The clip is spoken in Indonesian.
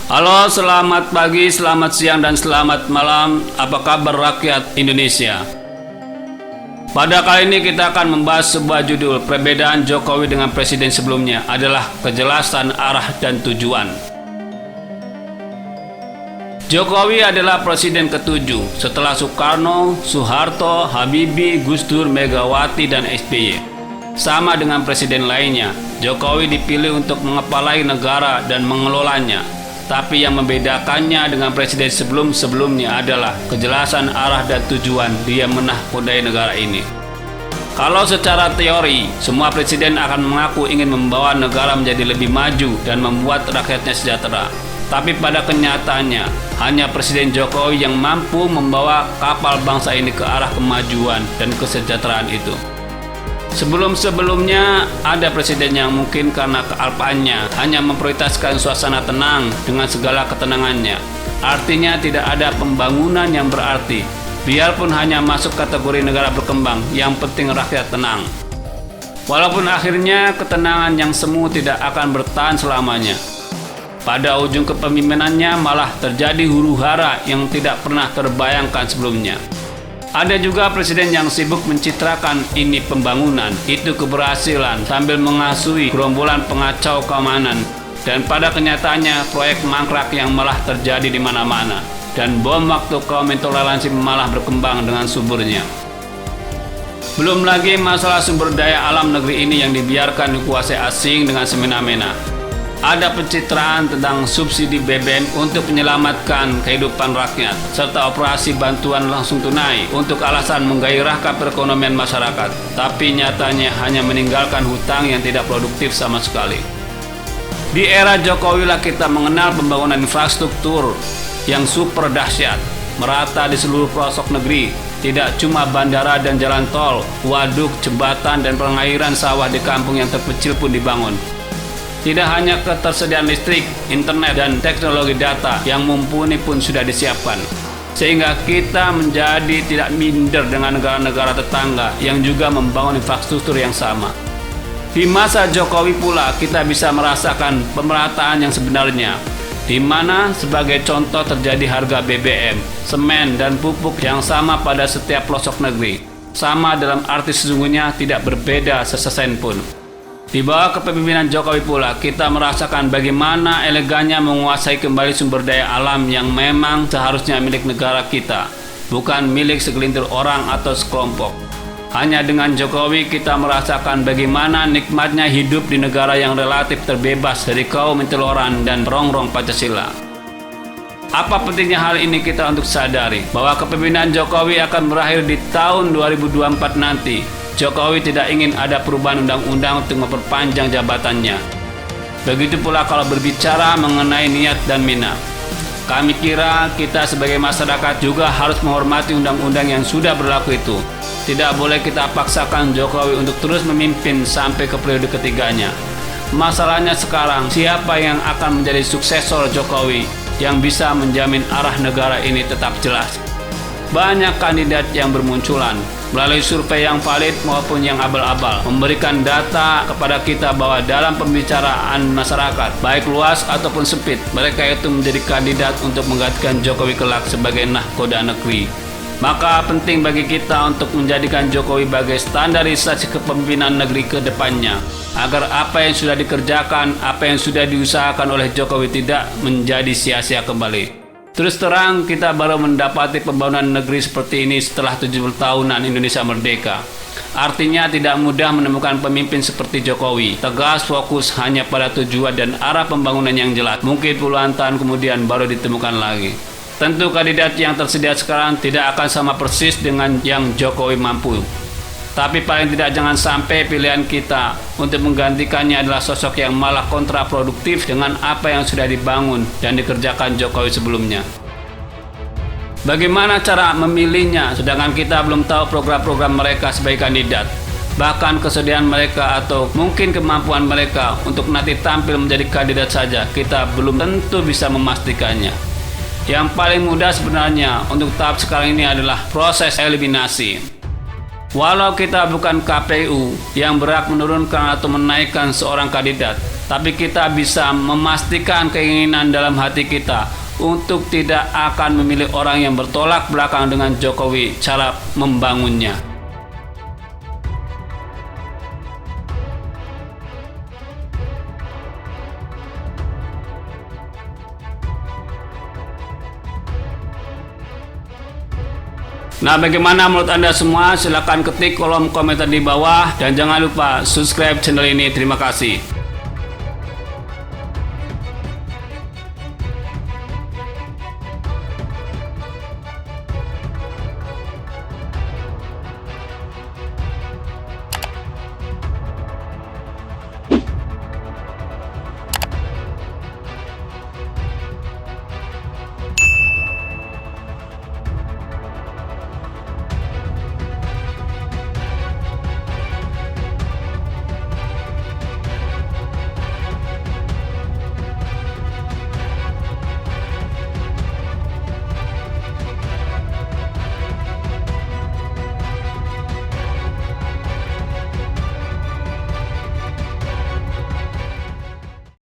Halo, selamat pagi, selamat siang, dan selamat malam. Apa kabar rakyat Indonesia? Pada kali ini kita akan membahas sebuah judul, perbedaan Jokowi dengan presiden sebelumnya adalah kejelasan arah dan tujuan. Jokowi adalah presiden ke-7 setelah Soekarno, Soeharto, Habibie, Gus Dur, Megawati, dan SBY. Sama dengan presiden lainnya, Jokowi dipilih untuk mengepalai negara dan mengelolanya. Tapi yang membedakannya dengan presiden sebelum-sebelumnya adalah kejelasan arah dan tujuan dia menahkodai negara ini. Kalau secara teori, semua presiden akan mengaku ingin membawa negara menjadi lebih maju dan membuat rakyatnya sejahtera. Tapi pada kenyataannya, hanya Presiden Jokowi yang mampu membawa kapal bangsa ini ke arah kemajuan dan kesejahteraan itu. Sebelum-sebelumnya ada presiden yang mungkin karena kealpaannya hanya memprioritaskan suasana tenang dengan segala ketenangannya. Artinya tidak ada pembangunan yang berarti, biarpun hanya masuk kategori negara berkembang, yang penting rakyat tenang. Walaupun akhirnya ketenangan yang semu tidak akan bertahan selamanya. Pada ujung kepemimpinannya malah terjadi huru-hara yang tidak pernah terbayangkan sebelumnya. Ada juga presiden yang sibuk mencitrakan ini pembangunan, itu keberhasilan, sambil mengasuhi gerombolan pengacau keamanan. Dan pada kenyataannya proyek mangkrak yang malah terjadi di mana-mana. Dan bom waktu kaum intoleransi malah berkembang dengan suburnya. Belum lagi masalah sumber daya alam negeri ini yang dibiarkan dikuasai asing dengan semena-mena. Ada pencitraan tentang subsidi BBM untuk menyelamatkan kehidupan rakyat, serta operasi bantuan langsung tunai untuk alasan menggairahkan perekonomian masyarakat, tapi nyatanya hanya meninggalkan hutang yang tidak produktif sama sekali. Di era Jokowi lah kita mengenal pembangunan infrastruktur yang super dahsyat, merata di seluruh pelosok negeri, tidak cuma bandara dan jalan tol, waduk, jembatan, dan pengairan sawah di kampung yang terpencil pun dibangun. Tidak hanya ketersediaan listrik, internet, dan teknologi data yang mumpuni pun sudah disiapkan, sehingga kita menjadi tidak minder dengan negara-negara tetangga yang juga membangun infrastruktur yang sama. Di masa Jokowi pula kita bisa merasakan pemerataan yang sebenarnya, di mana sebagai contoh terjadi harga BBM, semen, dan pupuk yang sama pada setiap pelosok negeri. Sama dalam arti sesungguhnya tidak berbeda sesesen pun. Di bawah kepemimpinan Jokowi pula, kita merasakan bagaimana elegannya menguasai kembali sumber daya alam yang memang seharusnya milik negara kita, bukan milik segelintir orang atau sekelompok. Hanya dengan Jokowi kita merasakan bagaimana nikmatnya hidup di negara yang relatif terbebas dari kaum intoleran dan perongrong Pancasila. Apa pentingnya hal ini kita untuk sadari bahwa kepemimpinan Jokowi akan berakhir di tahun 2024 nanti. Jokowi tidak ingin ada perubahan undang-undang untuk memperpanjang jabatannya. Begitu pula kalau berbicara mengenai niat dan minat. Kami kira kita sebagai masyarakat juga harus menghormati undang-undang yang sudah berlaku itu. Tidak boleh kita paksakan Jokowi untuk terus memimpin sampai ke periode ketiganya. Masalahnya sekarang, siapa yang akan menjadi suksesor Jokowi yang bisa menjamin arah negara ini tetap jelas? Banyak kandidat yang bermunculan melalui survei yang valid maupun yang abal-abal, memberikan data kepada kita bahwa dalam pembicaraan masyarakat, baik luas ataupun sempit, mereka itu menjadi kandidat untuk menggantikan Jokowi kelak sebagai nahkoda negeri. Maka penting bagi kita untuk menjadikan Jokowi sebagai standarisasi kepemimpinan negeri ke depannya, agar apa yang sudah dikerjakan, apa yang sudah diusahakan oleh Jokowi tidak menjadi sia-sia kembali. Terus terang, kita baru mendapati pembangunan negeri seperti ini setelah 70 tahunan Indonesia merdeka. Artinya tidak mudah menemukan pemimpin seperti Jokowi, tegas, fokus hanya pada tujuan dan arah pembangunan yang jelas. Mungkin puluhan tahun kemudian baru ditemukan lagi. Tentu kandidat yang tersedia sekarang tidak akan sama persis dengan yang Jokowi mampu. Tapi paling tidak jangan sampai pilihan kita untuk menggantikannya adalah sosok yang malah kontraproduktif dengan apa yang sudah dibangun dan dikerjakan Jokowi sebelumnya. Bagaimana cara memilihnya sedangkan kita belum tahu program-program mereka sebagai kandidat, bahkan kesediaan mereka atau mungkin kemampuan mereka untuk nanti tampil menjadi kandidat saja, kita belum tentu bisa memastikannya. Yang paling mudah sebenarnya untuk tahap sekarang ini adalah proses eliminasi. Walau kita bukan KPU yang berhak menurunkan atau menaikkan seorang kandidat, tapi kita bisa memastikan keinginan dalam hati kita untuk tidak akan memilih orang yang bertolak belakang dengan Jokowi cara membangunnya. Nah, bagaimana menurut Anda semua? Silahkan ketik kolom komentar di bawah dan jangan lupa subscribe channel ini. Terima kasih.